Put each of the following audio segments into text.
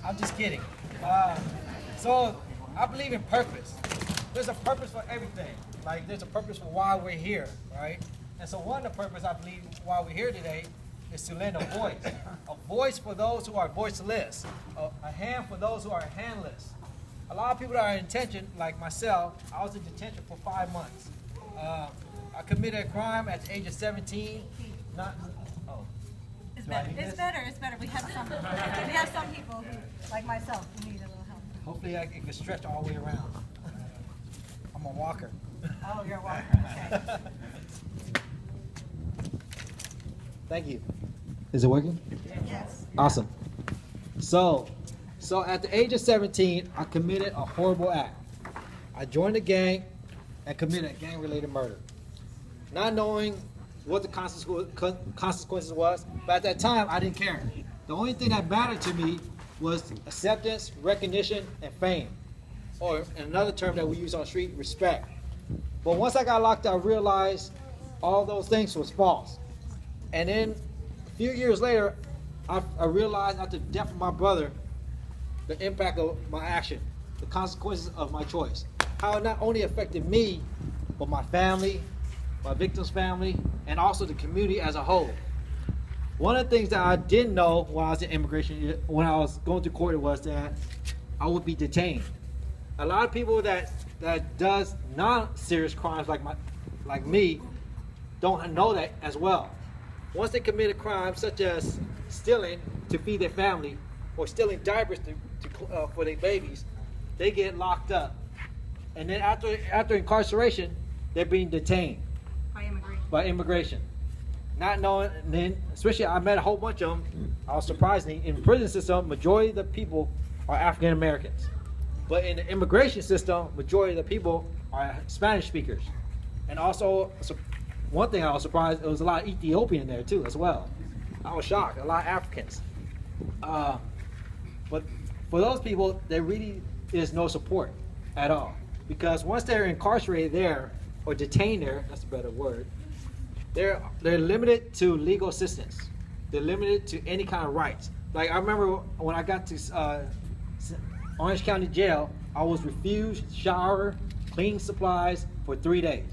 I'm just kidding. So I believe in purpose. There's a purpose for everything. Like there's a purpose for why we're here, right? And so one of the purpose I believe why we're here today is to lend a voice for those who are voiceless, a hand for those who are handless. A lot of people that are in detention, like myself, I was in detention for 5 months. I committed a crime at the age of 17. Not, oh. It's better. It's better. It's better. We have some people who, like myself, who need a little help. Hopefully I can stretch all the way around. I'm a walker. Oh, you're a walker. Okay. Thank you. Is it working? Yes. Awesome. So at the age of 17, I committed a horrible act. I joined a gang and committed a gang-related murder. Not knowing what the consequences was, but at that time, I didn't care. The only thing that mattered to me was acceptance, recognition, and fame. Or in another term that we use on the street, respect. But once I got locked up, I realized all those things was false. And then a few years later, I realized after the death of my brother, the impact of my action, the consequences of my choice. How it not only affected me, but my family, my victim's family, and also the community as a whole. One of the things that I didn't know when I was in immigration, when I was going to court, was that I would be detained. A lot of people that does non-serious crimes like me don't know that as well. Once they commit a crime such as stealing to feed their family or stealing diapers for their babies, they get locked up. And then after incarceration, they're being detained by immigration. Not knowing, and then especially I met a whole bunch of them. I was surprised in the prison system, majority of the people are African Americans. But in the immigration system, majority of the people are Spanish speakers. And also, one thing I was surprised, there was a lot of Ethiopian there too as well. I was shocked, a lot of Africans. But for those people, there really is no support at all. Because once they're incarcerated there, or detained there, that's a better word, they're limited to legal assistance. They're limited to any kind of rights. Like I remember when I got to Orange County Jail, I was refused shower, cleaning supplies for 3 days.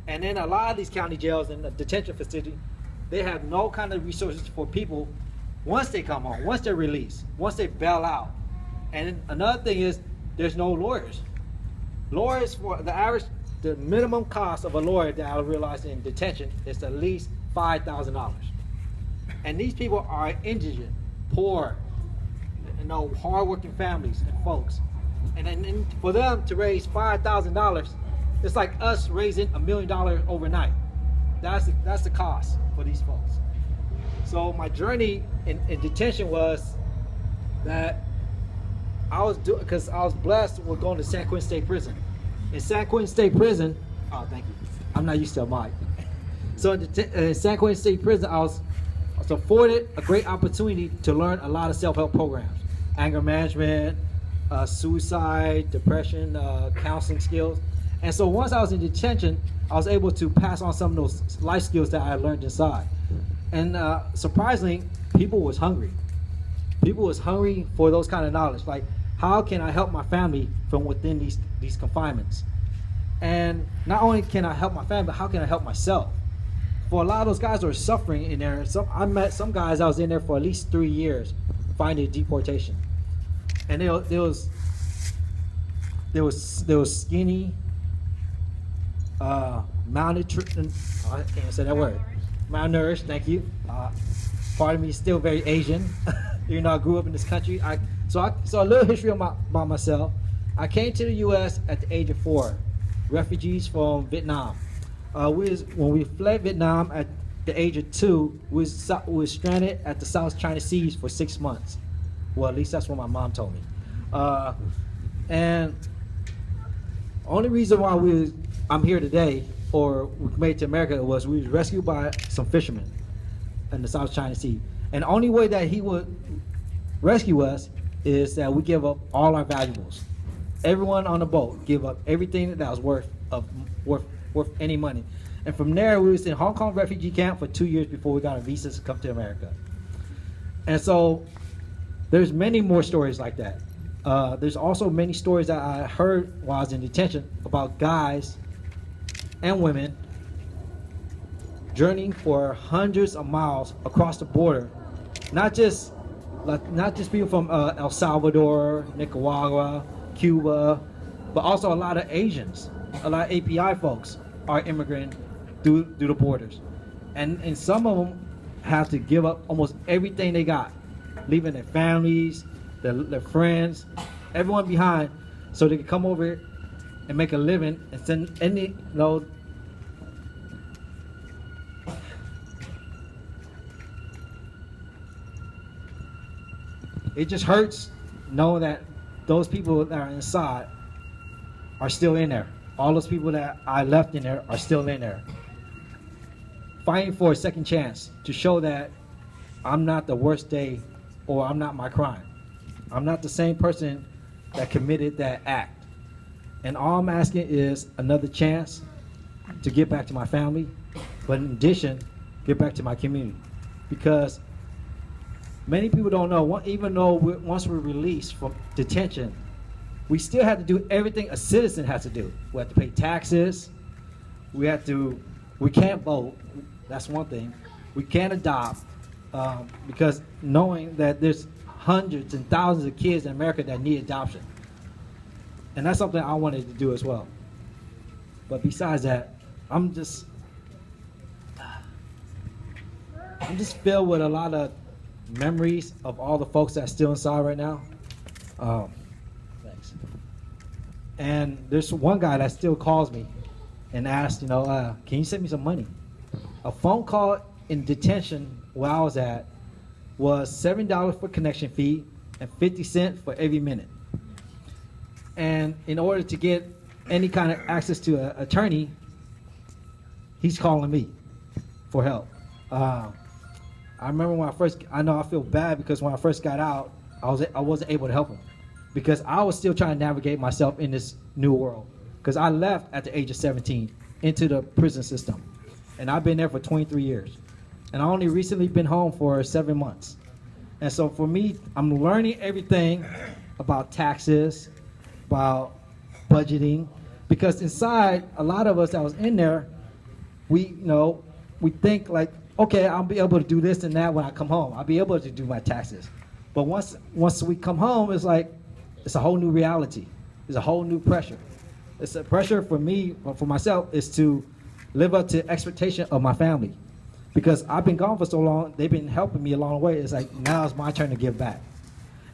And then a lot of these county jails and the detention facility, they have no kind of resources for people once they come home, once they're released, once they bail out. And another thing is, there's no lawyers. Lawyers, for the minimum cost of a lawyer that I realized in detention is at least $5,000. And these people are indigent, poor, hardworking families and folks. And then for them to raise $5,000, it's like us raising $1 million overnight. That's the cost for these folks. So my journey in detention was that because I was blessed with going to San Quentin State Prison. In San Quentin State Prison, oh thank you, I'm not used to a mic. So in San Quentin State Prison, I was afforded a great opportunity to learn a lot of self-help programs, anger management, suicide, depression, counseling skills. And so once I was in detention, I was able to pass on some of those life skills that I learned inside. And surprisingly, people was hungry. People was hungry for those kind of knowledge. Like, how can I help my family from within these confinements? And not only can I help my family, but how can I help myself? For a lot of those guys who are suffering in there, I met some guys I was in there for at least 3 years, fighting deportation. And they was skinny, malnutrition. I can't say that word. Malnourished. Thank you. Part of me is still very Asian. You know, I grew up in this country. So a little history about myself. I came to the U.S. at the age of 4, refugees from Vietnam. When we fled Vietnam at the age of 2, we was stranded at the South China Seas for 6 months. Well, at least that's what my mom told me. And only reason why I'm here today, or we made it to America, was we was rescued by some fishermen in the South China Sea. And the only way that he would rescue us is that we give up all our valuables. Everyone on the boat give up everything that was worth any money. And from there, we was in Hong Kong refugee camp for 2 years before we got a visa to come to America. And so There's many more stories like that. There's also many stories that I heard while I was in detention about guys and women journeying for hundreds of miles across the border, not just people from El Salvador, Nicaragua, Cuba, but also a lot of Asians, a lot of API folks are immigrating through the borders, and some of them have to give up almost everything they got, leaving their families, their friends, everyone behind, so they can come over and make a living and send any, it just hurts knowing that those people that are inside are still in there. All those people that I left in there are still in there, fighting for a second chance to show that I'm not the worst day, or I'm not my crime. I'm not the same person that committed that act. And all I'm asking is another chance to get back to my family, but in addition, get back to my community. Because many people don't know, even though once we're released from detention, we still have to do everything a citizen has to do. We have to pay taxes, we can't vote, that's one thing. We can't adopt, because knowing that there's hundreds and thousands of kids in America that need adoption. And that's something I wanted to do as well. But besides that, I'm just filled with a lot of memories of all the folks that's still inside right now. Thanks. And there's one guy that still calls me and asks, can you send me some money? A phone call in detention where I was at was $7 for connection fee and 50 cents for every minute. And in order to get any kind of access to an attorney, he's calling me for help. I remember when I feel bad because when I first got out, I wasn't able to help him because I was still trying to navigate myself in this new world. Because I left at the age of 17 into the prison system, and I've been there for 23 years. And I only recently been home for 7 months. And so for me, I'm learning everything about taxes, about budgeting, because inside, a lot of us that was in there, we think like, okay, I'll be able to do this and that when I come home. I'll be able to do my taxes. But once we come home, it's like, it's a whole new reality. It's a whole new pressure. It's a pressure for me, for myself, is to live up to expectation of my family. Because I've been gone for so long, they've been helping me along the way. It's like, now it's my turn to give back.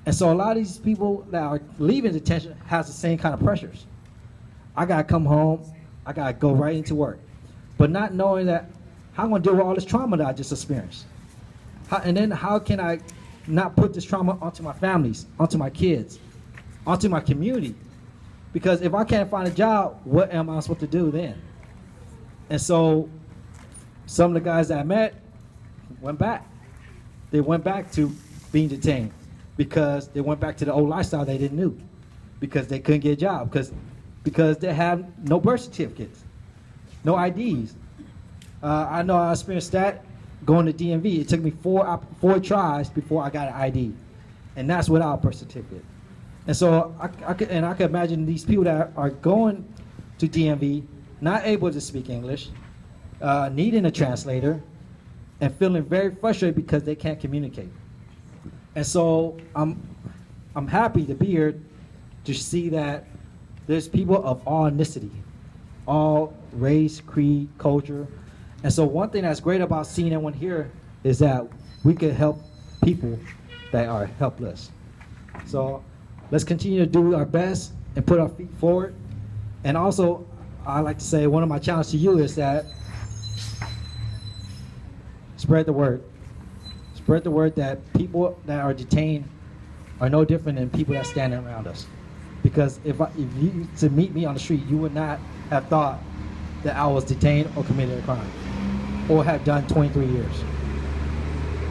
And so a lot of these people that are leaving detention has the same kind of pressures. I gotta come home, I gotta go right into work. But not knowing that, how am I gonna deal with all this trauma that I just experienced? And then how can I not put this trauma onto my families, onto my kids, onto my community? Because if I can't find a job, what am I supposed to do then? And so some of the guys that I met went back. They went back to being detained because they went back to the old lifestyle they didn't know, because they couldn't get a job, because they have no birth certificates, no IDs. I know I experienced that going to DMV. It took me four tries before I got an ID, and that's without a birth certificate. And so I could imagine these people that are going to DMV, not able to speak English, needing a translator, and feeling very frustrated because they can't communicate. And so I'm happy to be here to see that there's people of all ethnicity, all race, creed, culture. And so one thing that's great about seeing everyone here is that we can help people that are helpless. So let's continue to do our best and put our feet forward. And also, I like to say one of my challenges to you is that spread the word. Spread the word that people that are detained are no different than people that stand around us. Because if you used to meet me on the street, you would not have thought that I was detained or committed a crime or have done 23 years.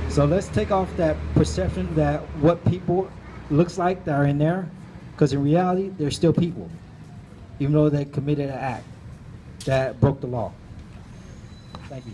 So let's take off that perception that what people looks like that are in there, because in reality, they're still people, even though they committed an act that broke the law. Thank you.